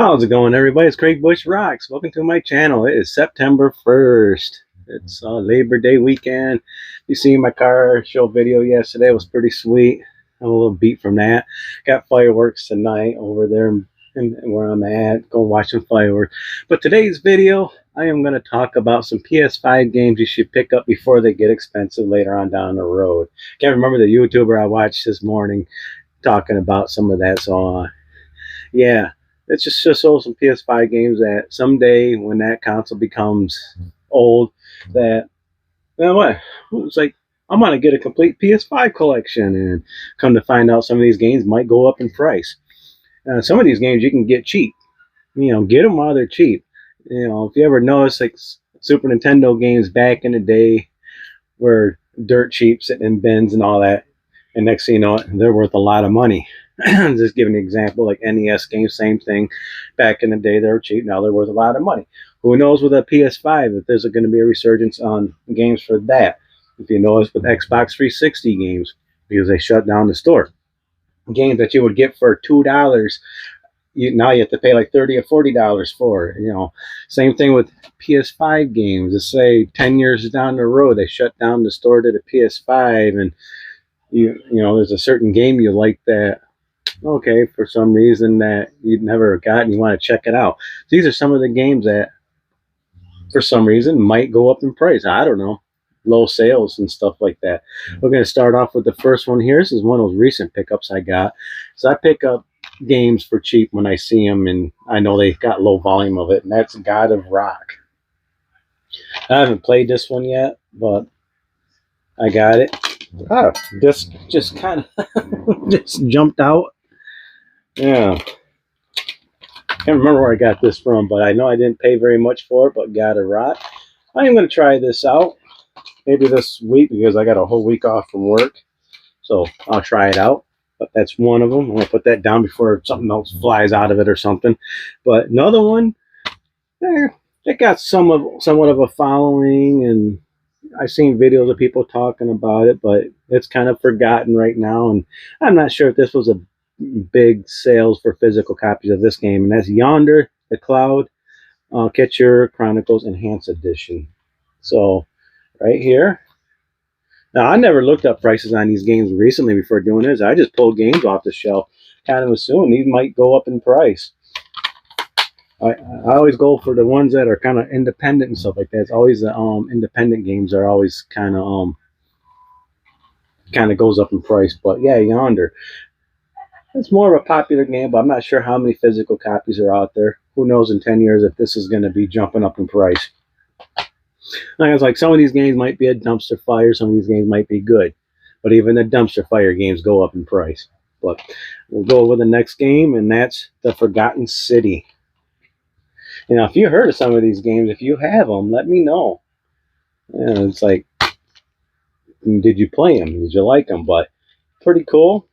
How's it going, everybody? It's Craig Bush Rocks. Welcome to my channel. It is September 1st. It's Labor Day weekend. You seen my car show video yesterday. It was pretty sweet. I'm a little beat from that. Got fireworks tonight over there in where I'm at. Go watch some fireworks. But today's video, I am going to talk about some PS5 games you should pick up before they get expensive later on down the road. Can't remember the YouTuber I watched this morning talking about some of that. So, yeah. It's just some PS5 games that someday when that console becomes old, that, you know what, it's like, I'm going to get a complete PS5 collection, and come to find out some of these games might go up in price. Some of these games you can get cheap. You know, get them while they're cheap. You know, if you ever notice, like Super Nintendo games back in the day were dirt cheap, sitting in bins and all that, and next thing you know, they're worth a lot of money. Just giving an example, like NES games, same thing. Back in the day, they were cheap. Now they're worth a lot of money. Who knows with a PS5 if there's going to be a resurgence on games for that? If you notice with Xbox 360 games, because they shut down the store, games that you would get for $2, now you have to pay like $30 or $40 for it. You know, same thing with PS5 games. Let's say 10 years down the road, they shut down the store to the PS5, and you know, there's a certain game you like that. Okay, for some reason that you'd never got and you want to check it out. These are some of the games that, for some reason, might go up in price. I don't know. Low sales and stuff like that. We're going to start off with the first one here. This is one of those recent pickups I got. So I pick up games for cheap when I see them, and I know they got low volume of it, and that's God of Rock. I haven't played this one yet, but I got it. Oh, this just kind of just jumped out. Yeah, can't remember where I got this from, but I know I didn't pay very much for it, but God of Rock. I am going to try this out maybe this week because I got a whole week off from work, so I'll try it out. But that's one of them. I'm going to put that down before something else flies out of it or something. But another one, it got somewhat of a following, and I've seen videos of people talking about it, but it's kind of forgotten right now, and I'm not sure if this was a big sales for physical copies of this game, and that's Yonder the Cloud Catcher Chronicles Enhanced Edition. So right here. Now, I never looked up prices on these games recently before doing this. I just pulled games off the shelf, kind of assume these might go up in price. I always go for the ones that are kind of independent and stuff like that. It's always the independent games are always kind of goes up in price. But yeah, Yonder. It's more of a popular game, but I'm not sure how many physical copies are out there. Who knows in 10 years if this is going to be jumping up in price. Like I was like, some of these games might be a dumpster fire, some of these games might be good. But even the dumpster fire games go up in price. But we'll go with the next game, and that's The Forgotten City. You know, if you heard of some of these games, if you have them, let me know. Yeah, it's like, did you play them? Did you like them? But pretty cool.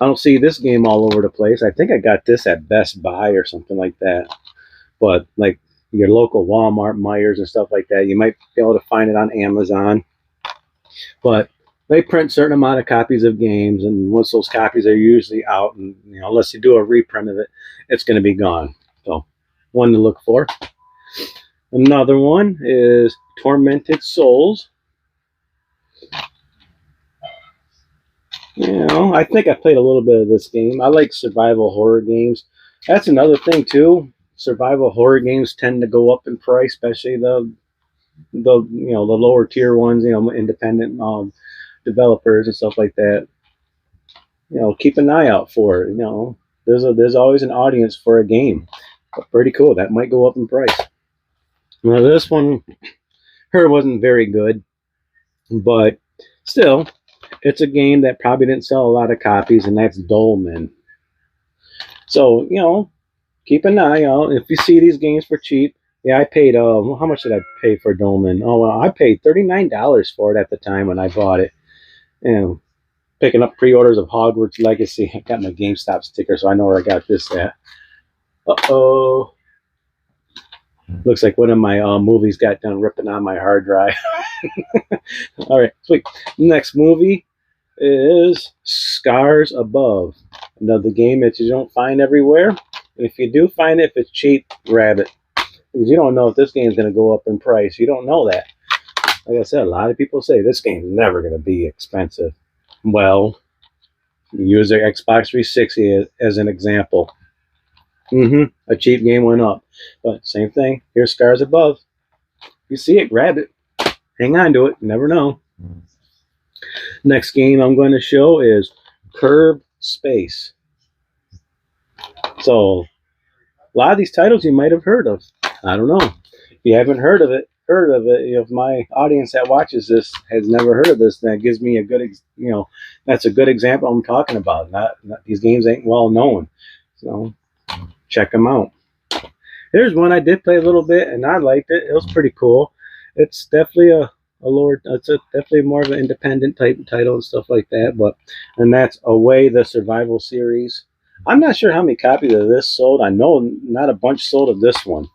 I don't see this game all over the place. I think I got this at Best Buy or something like that. But like your local Walmart, Myers, and stuff like that, you might be able to find it on Amazon. But they print a certain amount of copies of games, and once those copies are usually out, and you know, unless you do a reprint of it, it's going to be gone. So, one to look for. Another one is Tormented Souls. You know, I think I played a little bit of this game. I like survival horror games. That's another thing too. Survival horror games tend to go up in price, especially the lower tier ones. You know, independent developers and stuff like that. You know, keep an eye out for it. You know, there's always an audience for a game. But pretty cool. That might go up in price. Now this one, wasn't very good, but still. It's a game that probably didn't sell a lot of copies, and that's Dolmen. So, you know, keep an eye out. If you see these games for cheap, yeah, I paid, how much did I pay for Dolmen? Oh, well, I paid $39 for it at the time when I bought it. And picking up pre-orders of Hogwarts Legacy. I got my GameStop sticker, so I know where I got this at. Uh-oh. Looks like one of my movies got done ripping on my hard drive. All right, sweet. Next movie is Scars Above. Another game that you don't find everywhere. And if you do find it, if it's cheap, grab it. Because you don't know if this game's going to go up in price. You don't know that. Like I said, a lot of people say this game's never going to be expensive. Well, use their Xbox 360 as an example. A cheap game went up. But same thing. Here's Scars Above. You see it, grab it. Hang on to it. You never know. Next game I'm going to show is Curb Space. So, a lot of these titles you might have heard of. I don't know. If you haven't heard of it, if my audience that watches this has never heard of this, that gives me a good, that's a good example I'm talking about. Not these games ain't well known. So, check them out. Here's one I did play a little bit, and I liked it. It was pretty cool. It's definitely definitely more of an independent type title and stuff like that. And that's Away, the Survival Series. I'm not sure how many copies of this sold. I know not a bunch sold of this one.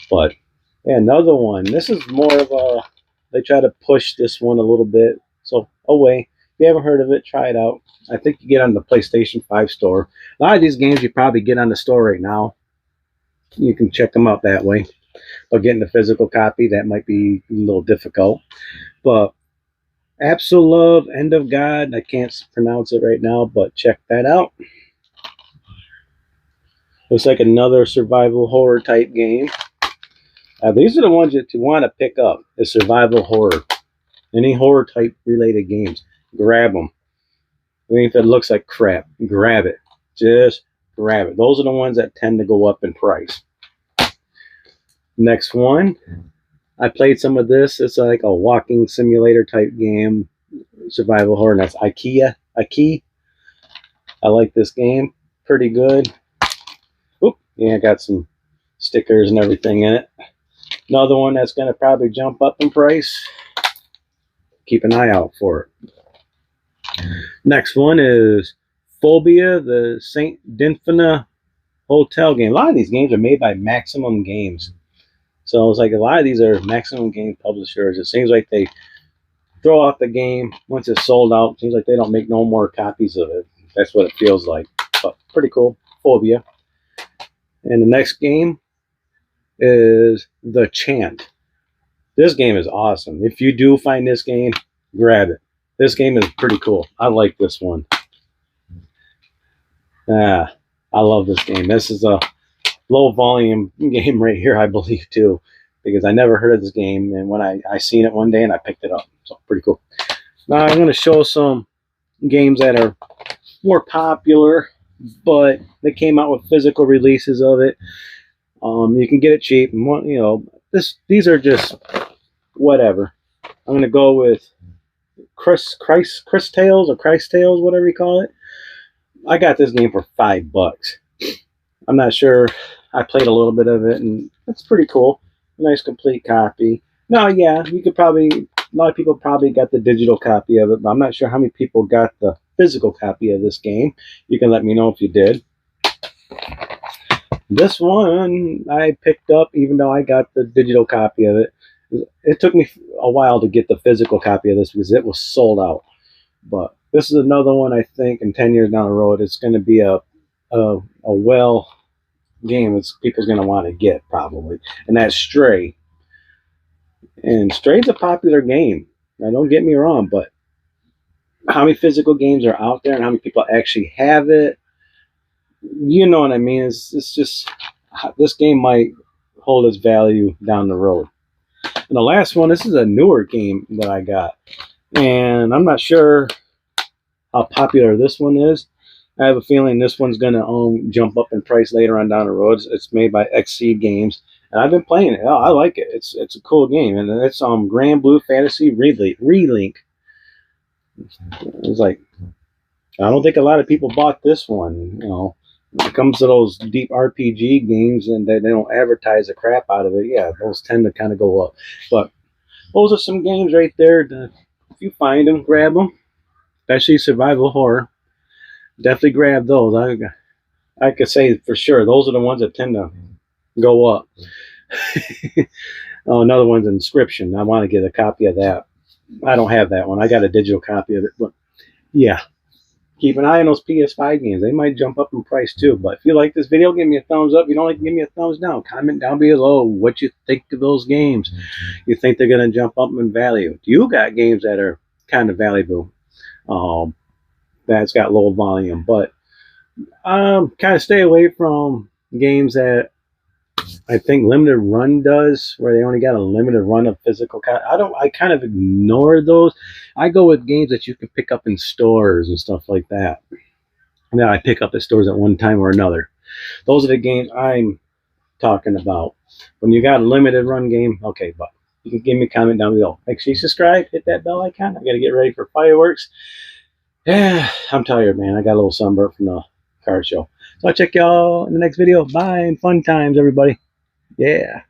But yeah, another one. This is more of they try to push this one a little bit. So Away. If you haven't heard of it, try it out. I think you get on the PlayStation 5 store. A lot of these games you probably get on the store right now. You can check them out that way. But getting the physical copy, that might be a little difficult. But Absolove, End of God, I can't pronounce it right now, but check that out. Looks like another survival horror type game. These are the ones that you want to pick up, is survival horror. Any horror type related games, grab them. Even if it looks like crap, grab it. Just grab it. Those are the ones that tend to go up in price. Next one, I played some of this. It's like a walking simulator type game, survival horror, and that's IKEA. I like this game. Pretty good. Oop, yeah, got some stickers and everything in it. Another one that's going to probably jump up in price. Keep an eye out for it. Next one is Phobia, the St. Dinfina Hotel game. A lot of these games are made by Maximum Games. So it's like a lot of these are Maximum Game publishers. It seems like they throw out the game once it's sold out. It seems like they don't make no more copies of it. That's what it feels like. But pretty cool. Phobia. And the next game is The Chant. This game is awesome. If you do find this game, grab it. This game is pretty cool. I like this one. I love this game. This is a low volume game right here, I believe, too, because I never heard of this game, and when I seen it one day and I picked it up. So pretty cool. Now I'm going to show some games that are more popular, but they came out with physical releases of it. You can get it cheap, and these are just whatever. I'm going to go with Chris Tales or Christ Tales, whatever you call it. I got this game for $5. I'm not sure. I played a little bit of it, and it's pretty cool. Nice complete copy. No, yeah, a lot of people probably got the digital copy of it, but I'm not sure how many people got the physical copy of this game. You can let me know if you did. This one I picked up, even though I got the digital copy of it. It took me a while to get the physical copy of this because it was sold out. But this is another one I think in 10 years down the road, it's going to be a well game that people's going to want to get probably. And that's Stray. And Stray's a popular game. Now, don't get me wrong, but how many physical games are out there and how many people actually have it? You know what I mean? It's just, this game might hold its value down the road. And the last one, this is a newer game that I got. And I'm not sure how popular this one is. I have a feeling this one's going to jump up in price later on down the road. It's made by Xseed Games. And I've been playing it. Oh, I like it. It's a cool game. And it's Grand Blue Fantasy Relink. It's like, I don't think a lot of people bought this one. When it comes to those deep RPG games and they don't advertise the crap out of it, yeah, those tend to kind of go up. But those are some games right there. If you find them, grab them. Especially survival horror. Definitely grab those. I could say for sure those are the ones that tend to go up. Another one's Inscription. I want to get a copy of that. I don't have that one. I got a digital copy of it. But yeah, keep an eye on those PS5 games. They might jump up in price too. But if you like this video, give me a thumbs up. If you don't like it, give me a thumbs down. Comment down below what you think of those games. You think they're going to jump up in value? You got games that are kind of valuable, that's got low volume. But kind of stay away from games that I think Limited Run does, where they only got a limited run of physical. I kind of ignore those. I go with games that you can pick up in stores and stuff like that. That I pick up at stores at one time or another. Those are the games I'm talking about. When you got a limited run game, okay, but you can give me a comment down below. Make sure you subscribe, hit that bell icon. I got to get ready for fireworks. Yeah, I'm tired, man. I got a little sunburn from the car show. So I'll check y'all in the next video. Bye and fun times, everybody. Yeah.